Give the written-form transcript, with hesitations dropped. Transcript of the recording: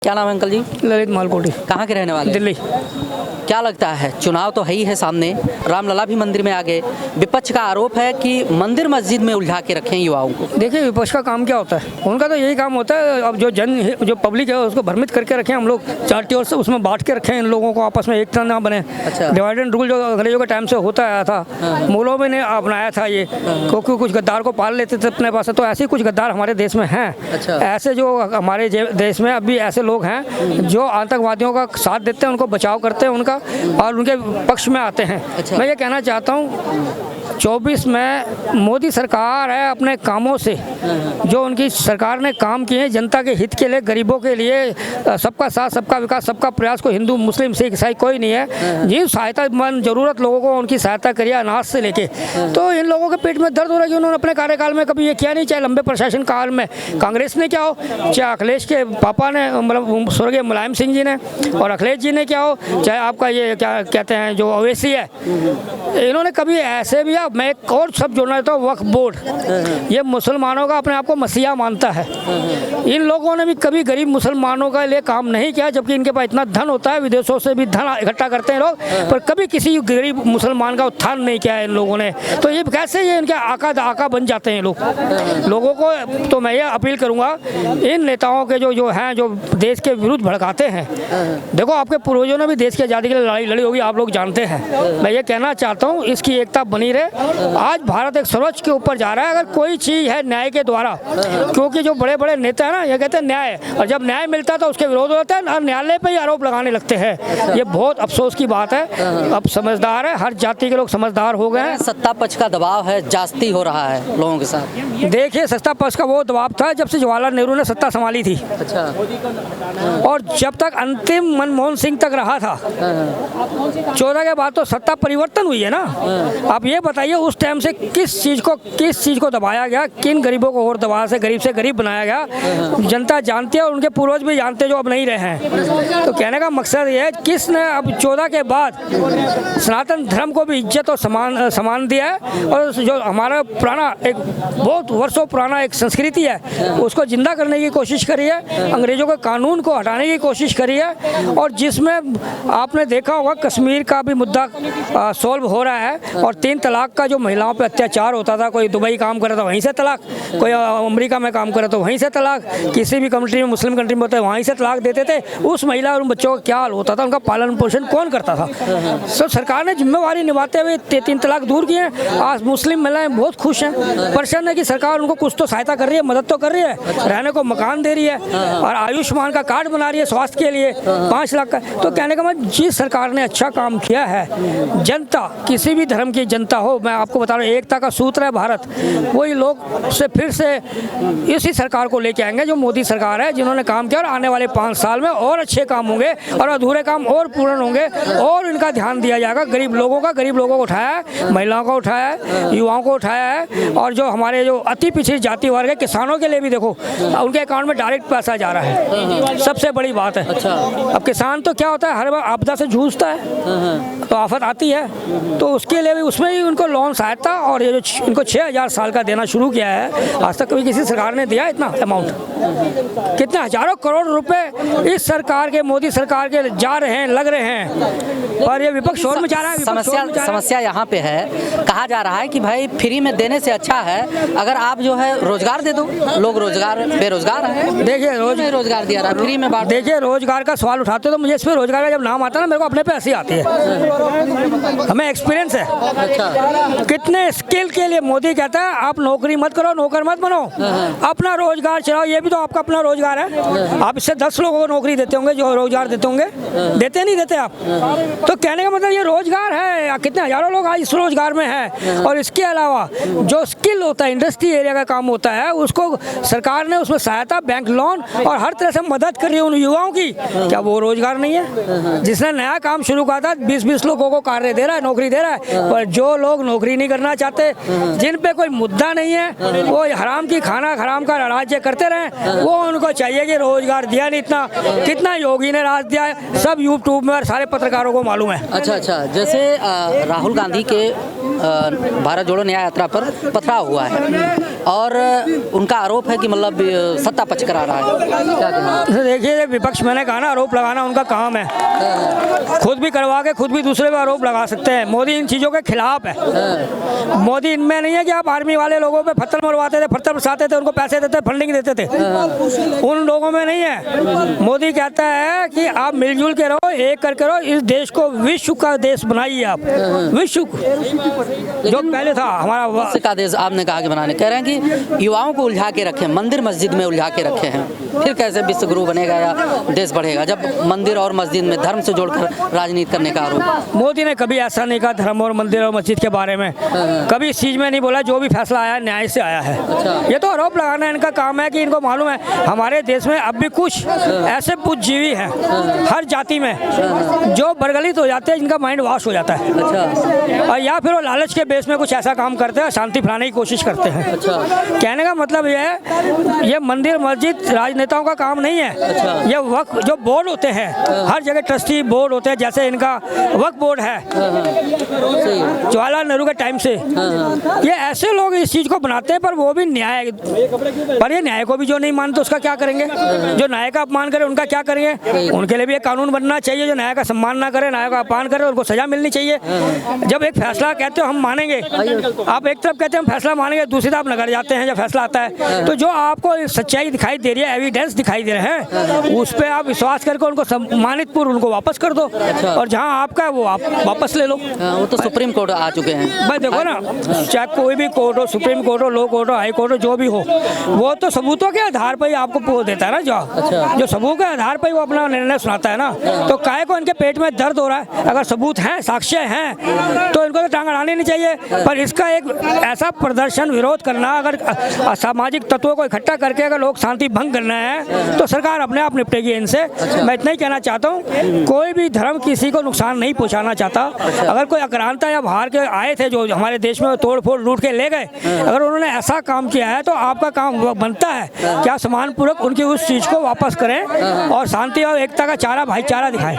क्या नाम है अंकल जी? ललित मालकोटी। कहाँ के रहने वाले? दिल्ली। क्या लगता है, चुनाव तो है ही है सामने, रामलला भी मंदिर में आ गए, विपक्ष का आरोप है कि मंदिर मस्जिद में उलझा के रखें युवाओं को। देखिए विपक्ष का काम क्या होता है, उनका तो यही काम होता है। अब जो पब्लिक है उसको भ्रमित करके रखें, हम लोग चार्टी ओर से उसमें बांट के रखें, इन लोगों को आपस में एकता ना बने। अच्छा। डिवाइड एंड रूल जो अंग्रेजों के टाइम से होता आया था, मुगलों में ने अपनाया था ये, क्योंकि कुछ गद्दार को पाल लेते थे अपने पास, तो ऐसे ही कुछ गद्दार हमारे देश में हैं। अच्छा। ऐसे जो हमारे देश में अभी ऐसे लोग हैं जो आतंकवादियों का साथ देते हैं, उनको बचाव करते हैं उनका, और उनके पक्ष में आते हैं। अच्छा। मैं ये कहना चाहता हूँ 24 में मोदी सरकार है अपने कामों से, जो उनकी सरकार ने काम किए जनता के हित के लिए, गरीबों के लिए, सबका साथ सबका विकास सबका प्रयास, को हिंदू मुस्लिम सिख ईसाई कोई नहीं है। जिन सहायतामंद जरूरत लोगों को उनकी सहायता करिए, अनाज से लेके। तो इन लोगों के पेट में दर्द हो रहा है कि उन्होंने अपने कार्यकाल में कभी ये किया नहीं, चाहे लंबे प्रशासन काल में कांग्रेस ने क्या हो, चाहे अखिलेश के पापा ने मतलब स्वर्गीय मुलायम सिंह जी ने, और अखिलेश जी ने क्या हो, चाहे आपका ये क्या कहते हैं जो ओवैसी है, इन्होंने कभी ऐसे भी। मैं एक और शब्द जोड़ना चाहता हूँ, वक्फ बोर्ड। ये मुसलमानों का अपने आप को मसीहा मानता है। इन लोगों ने भी कभी गरीब मुसलमानों के लिए काम नहीं किया, जबकि इनके पास इतना धन होता है, विदेशों से भी धन इकट्ठा करते हैं लोग, पर कभी किसी गरीब मुसलमान का उत्थान नहीं किया है इन लोगों ने। तो ये कैसे ये इनके आका बन जाते हैं लोगों को। तो मैं ये अपील करूँगा इन नेताओं के जो हैं, जो देश के विरुद्ध भड़काते हैं। देखो आपके पूर्वजों ने भी देश की आज़ादी के लिए लड़ाई लड़ी होगी, आप लोग जानते हैं। मैं ये कहना चाहता हूँ इसकी एकता बनी रहे। आज भारत एक सर्वोच्च के ऊपर जा रहा है। अगर कोई चीज़ है न्याय के द्वारा, क्योंकि जो बड़े बड़े नेता है ना, ये कहते हैं न्याय, और जब न्याय मिलता है तो उसके विरोध होता है और न्यायालय पे ही आरोप लगाने लगते हैं। ये बहुत अफसोस की बात है। अब समझदार है, हर जाति के लोग समझदार हो गए हैं। सत्ता पक्ष का दबाव है, जास्ती हो रहा है लोगों के साथ। देखिए सत्ता पक्ष का वो दबाव था जब से जवाहरलाल नेहरू ने सत्ता संभाली थी। अच्छा। और जब तक अंतिम मनमोहन सिंह तक रहा था, 14 के बाद तो सत्ता परिवर्तन हुई है ना। आप ये बताइए उस टाइम से किस चीज़ को दबाया गया, किन गरीबों को और दबाया से गरीब बनाया गया, जनता जानती है और उनके पूर्वज भी जानते जो अब नहीं रहे हैं। तो कहने का मकसद ये है, किसने अब 14 के बाद सनातन धर्म को भी इज्जत और सम्मान दिया है, और जो हमारा पुराना एक बहुत वर्षों पुराना एक संस्कृति है उसको जिंदा करने की कोशिश करी है, अंग्रेजों के कानून को हटाने की कोशिश करी है। और जिसमें आपने देखा होगा कश्मीर का भी मुद्दा सॉल्व हो रहा है, और 3 तलाक का जो महिलाओं पे अत्याचार होता था, कोई दुबई काम करे तो वहीं से तलाक, कोई अमेरिका में काम करे तो वहीं से तलाक, किसी भी कंट्री में मुस्लिम कंट्री में होता है वहीं से तलाक देते थे। उस महिला और उन बच्चों का क्या हाल होता था, उनका पालन पोषण कौन करता था? तो सरकार ने जिम्मेवारी निभाते हुए 3 तलाक दूर किए। आज मुस्लिम महिलाएं बहुत खुश हैं, प्रसन्न है कि सरकार उनको कुछ तो सहायता कर रही है, मदद तो कर रही है, रहने को मकान दे रही है, और आयुष्मान का कार्ड बना रही है स्वास्थ्य के लिए 5 लाख का। तो कहने का मतलब जिस सरकार ने अच्छा काम किया है, जनता किसी भी धर्म की जनता हो, मैं आपको बता रहा हूँ एकता का सूत्र है भारत, वही लोग से फिर से इसी सरकार को लेके आएंगे जो मोदी सरकार है, जिन्होंने काम किया, और आने वाले 5 साल में और अच्छे काम होंगे और अधूरे काम और पूर्ण होंगे, और इनका ध्यान दिया जाएगा गरीब लोगों को उठाया है, महिलाओं को उठाया है, युवाओं को उठाया है, और जो हमारे जो अति पिछड़ी जाति वर्ग है, किसानों के लिए भी देखो उनके अकाउंट में डायरेक्ट पैसा जा रहा है, सबसे बड़ी बात है। अच्छा। अब किसान तो क्या होता है, हर बार आपदा से जूझता है, तो आफत आती है, तो उसके लिए भी उसमें ही उनको लोन सहायता, और ये जो इनको 6000 साल का देना शुरू किया है, आज तक कभी किसी सरकार ने दिया इतना अमाउंट? कितने हजारों करोड़ रुपए इस सरकार के, मोदी सरकार के जा रहे हैं, लग रहे हैं, और ये विपक्ष शोर मचा रहा है। समस्या यहाँ पे है, कहा जा रहा है कि भाई फ्री में देने से अच्छा है अगर आप जो है रोजगार दे दो, लोग बेरोजगार है। देखिए रोजगार दिया रहा है, फ्री में बांट। देखिए रोजगार का सवाल उठाते हो तो मुझे इस पर रोजगार का जब नाम आता है ना, मेरे को अपने पे हंसी आती है। हमें एक्सपीरियंस है। अच्छा। कितने स्किल के लिए मोदी कहता है आप नौकरी मत करो, नौकर मत बनो, अपना रोजगार चलाओ। ये भी तो आपका अपना रोजगार है। आप इससे 10 लोगों को नौकरी देते होंगे, जो रोजगार देते होंगे, देते नहीं देते आप? तो कहने का मतलब ये रोजगार है, कितने हजारों लोग आज इस रोजगार में हैं। और इसके अलावा जो स्किल होता है, इंडस्ट्री एरिया का काम होता है, उसको सरकार ने उसमें सहायता, बैंक लोन और हर तरह से मदद कर रही है उन युवाओं की। क्या वो रोजगार नहीं है? जिसने नया काम शुरू करा था 20-20 लोगों को कार्य दे रहा है, नौकरी दे रहा है, पर जो लोग नौकरी नहीं करना चाहते, जिन पे कोई मुद्दा नहीं है, वो हराम की खाना हराम का राज्य करते रहे, वो उनको चाहिए कि रोजगार दिया नहीं। इतना कितना योगी ने राज दिया है, सब यूट्यूब में और सारे पत्रकारों को मालूम है। अच्छा, जैसे राहुल गांधी के भारत जोड़ो न्याय यात्रा पर पथराव हुआ है और उनका आरोप है कि मतलब सत्ता पक्ष करा रहा है, क्या कहना? देखिए, विपक्ष, मैंने कहा ना, आरोप लगाना उनका काम है। खुद भी करवा के खुद भी दूसरे पर आरोप लगा सकते हैं। मोदी इन चीज़ों के खिलाफ है। मोदी इनमें नहीं है कि आप आर्मी वाले लोगों पे पत्थर मरवाते थे, पत्थर बरसाते थे, उनको पैसे देते, फंडिंग देते थे। उन लोगों में नहीं है। मोदी कहता है कि आप मिलजुल के रहो, एक करके रहो, इस देश को विश्व का देश बनाइए आप। विश्व जो पहले था हमारा विश्व का देश आपने कहा कि बनाने, कह रहे हैं कि युवाओं को उलझा के रखे, मंदिर मस्जिद में उलझा के रखे हैं, फिर कैसे विश्व गुरु बनेगा या देश बढ़ेगा, जब मंदिर और मस्जिद में धर्म से जोड़कर राजनीति करने का आरोप। मोदी ने कभी ऐसा नहीं कहा धर्म और मंदिर और मस्जिद के बारे में, कभी इस चीज़ में नहीं बोला। जो भी फैसला आया न्याय से आया है। ये तो आरोप लगाना इनका काम है कि इनको मालूम है हमारे देश में अब भी कुछ ऐसे बुद्धिजीवी हैं हर जाति में जो बरगलित हो जाते हैं, जिनका माइंड वॉश हो जाता है। और या फिर वो लालच के बेस में कुछ ऐसा काम करते हैं, शांति फैलाने की कोशिश करते हैं। कहने का मतलब ये है, ये मंदिर मस्जिद राजनेताओं का काम नहीं है। ये वक्फ जो बोर्ड होते हैं, हर जगह ट्रस्टी बोर्ड होते हैं, जैसे इनका वक्फ बोर्ड है जवाहरलाल नेहरू के टाइम से, ये ऐसे लोग इस चीज़ को बनाते हैं। पर वो भी न्याय, पर ये न्याय को भी जो नहीं मानते उसका क्या करेंगे? जो न्याय का अपमान करे उनका क्या करेंगे? उनके लिए भी एक कानून बनना चाहिए। जो न्याय का सम्मान ना करे, न्याय का अपमान करे, उनको सजा मिलनी चाहिए। जब एक फैसला कहते हो हम मानेंगे, आप एक तरफ कहते हैं हम फैसला मानेंगे, दूसरी तरफ नगर जाते हैं जब फैसला आता है। तो जो आपको सच्चाई दिखाई दे रही है, एविडेंस दिखाई दे रहे हैं, उस पर आप विश्वास करके उनको सम्मानित पूर्व उनको वापस कर दो। और जहाँ आपका है वो आप वापस ले लो। वो तो सुप्रीम कोर्ट आ चुके हैं। भाई देखो ना, चाहे कोई भी कोर्ट हो, सुप्रीम कोर्ट हो, लो कोर्ट हो, हाई कोर्ट हो, जो भी हो, वो तो सबूतों के आधार पर ही आपको देता है ना। जो सबूत के आधार पर ही वो अपना निर्णय सुनाता है ना। तो काहे को इनके पेट में दर्द हो रहा है? अगर सबूत हैं, साक्ष्य हैं, तो इनको तो टांग अड़ानी नहीं चाहिए। पर इसका एक ऐसा प्रदर्शन, विरोध करना, अगर असामाजिक तत्वों को इकट्ठा करके अगर लोग शांति भंग करना है तो सरकार अपने आप निपटेगी इनसे। मैं इतना ही कहना चाहता हूँ, कोई भी धर्म किसी को नुकसान नहीं पहुँचाना चाहता। अगर कोई आक्रांता या बाहर के आए थे जो हमारे देश में तोड़ फोड़ लूट के ले गए, अगर उन्होंने ऐसा काम किया है तो आपका काम बनता है क्या सम्मानपूर्वक उनकी उस चीज़ को वापस करें और शांति और एकता का चारा, भाईचारा दिखाएं।